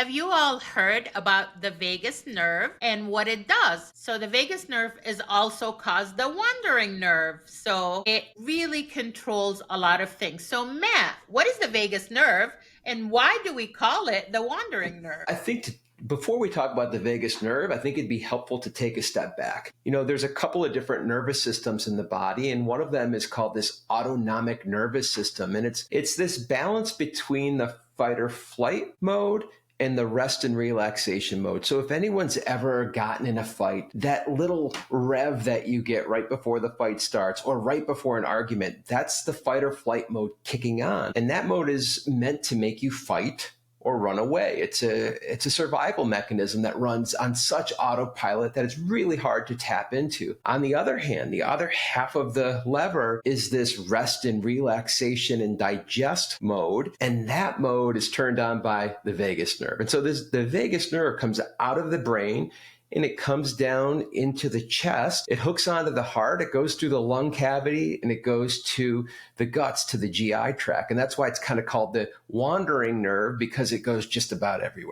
Have you all heard about the vagus nerve and what it does? So, the vagus nerve is also called the wandering nerve. So, it really controls a lot of things. So, Matt, what is the vagus nerve and why do we call it the wandering nerve? I think before we talk about the vagus nerve, I think it'd be helpful to take a step back. There's a couple of different nervous systems in the body, and one of them is called this autonomic nervous system. And it's this balance between the fight or flight mode and the rest and relaxation mode. So if anyone's ever gotten in a fight, that little rev that you get right before the fight starts or right before an argument, that's the fight or flight mode kicking on. And that mode is meant to make you fight or run away. It's a survival mechanism that runs on such autopilot that it's really hard to tap into. On the other hand, the other half of the lever is this rest and relaxation and digest mode, and that mode is turned on by the vagus nerve. And so the vagus nerve comes out of the brain and it comes down into the chest. It hooks onto the heart. It goes through the lung cavity and it goes to the guts, to the GI tract. And that's why it's kind of called the wandering nerve, because it goes just about everywhere.